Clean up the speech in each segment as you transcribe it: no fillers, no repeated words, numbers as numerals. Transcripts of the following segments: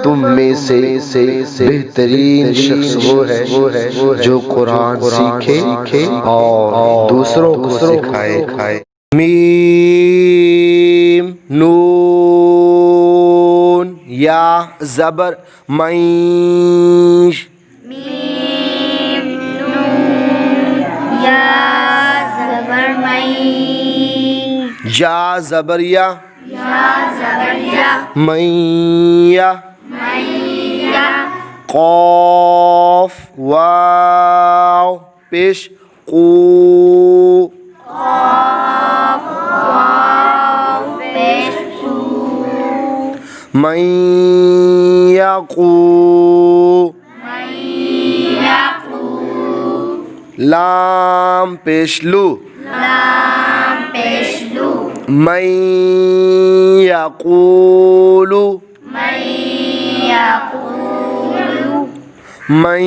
तुम में से बेहतरीन शख्स वो है जो कुरान सीखे और दूसरों को सिखाए। मीम नून या ज़बर मैश, मीम नून या ज़बर मैश, या ज़बर या मैया, क़ाफ़ वाव पेश क़ू, मन यक़ू, लाम पेश लू, मन यक़ूलु, मन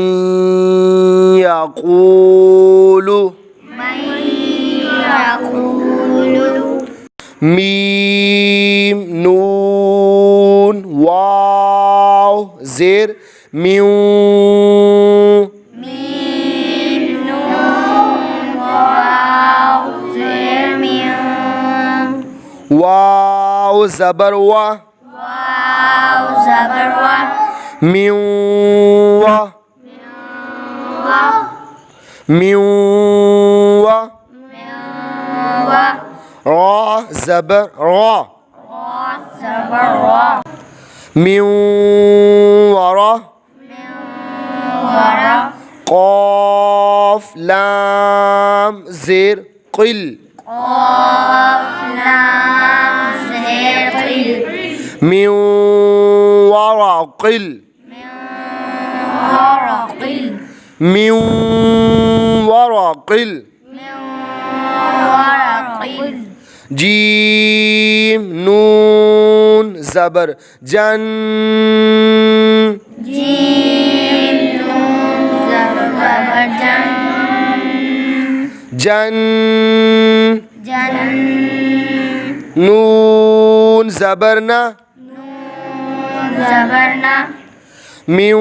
यक़ूलु, मीम नून वाव ज़ेर म्यू, वाव ज़बर वा, म्यू वा, म्यू वा, रा ज़बर रा, म्यू वरा, क़ाफ़ लाम ज़ेर क़िल, म्यू वराक़िल, म्यू वराक़िल, जीम नून ज़बर जन, जन, नून ज़बर ना, म्यू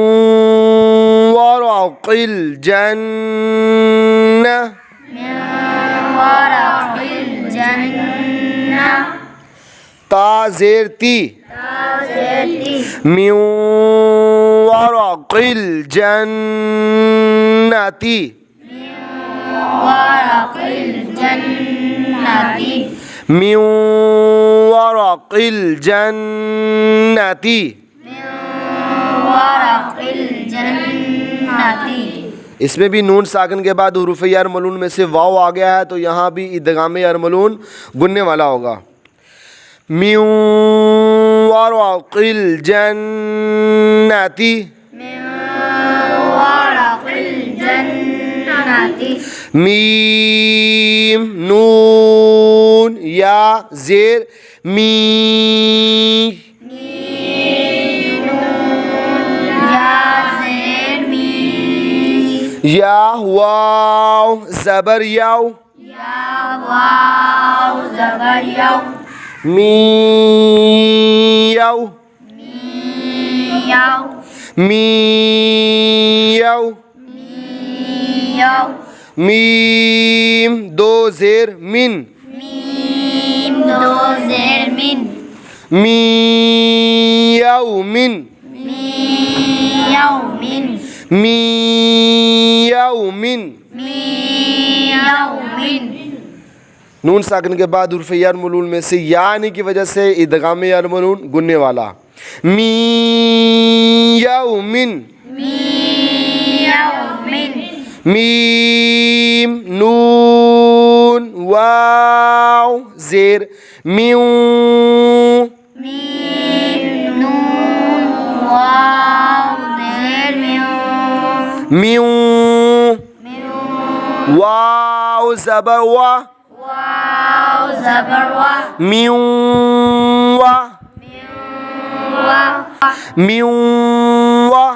वराक़िल जन्नह, ता ज़ेर ती, म्यू वराक़िल जन्नती, म्यू वराक़िल जन्नती। इसमें भी नून साकिन के बाद हुरूफ़ यार मलून में से वाव आ गया है, तो यहाँ भी इदगाम यार मलून गुन्ने वाला होगा। म्यू वराक़िल जन्नती, मीम नून या ज़ेर मी, या वाव ज़बर याव, मी याव, मी याव, मीम दो ज़ेर मिन, मी यौमिन, मी यौमिन। नून साकिन के बाद हुरूफ़ यार मलून में से या आने की वजह से इदगाम यार मलून गुन्ने वाला। मी यौमिन, मीम नून वाव ज़ेर म्यू, म्यू वाव ज़बर वा, म्यू वा, म्यू वा,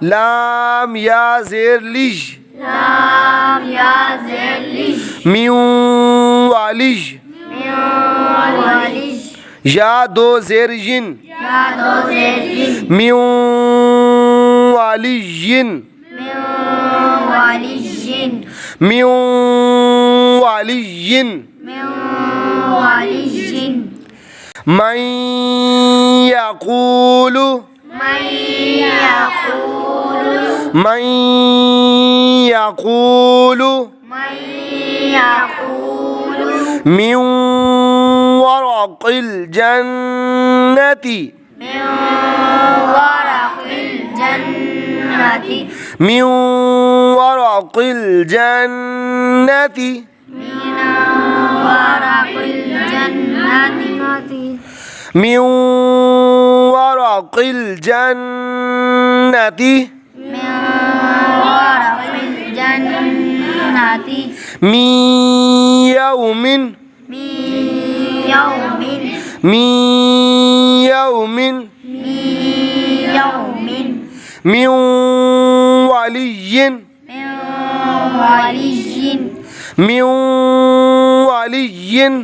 लाम या ज़ेर लिज लाम या ज़ेर लिज मियू वालिज मियू वालिज या दो ज़ेर जिन या दो ज़ेर जिन मियू वालिजिन मियू वालिजिन मियू वालिजिन मियू वालिजिन मन यक़ूलु मन यक़ूलु मन यक़ूलु मन यक़ूलु मिन वरक़िल जन्नति मिन वरक़िल जन्नति मिन वरक़िल जन्नति मिन वरक़िल जन्नति मिन वरक़िल जन्नति मिन वरक़िल जन्नति मिन यौमिन मिन यौमिन मिन यौमिन मिन यौमिन मिन वलिय्यिन मिन वलिय्यिन मिन वलिय्यिन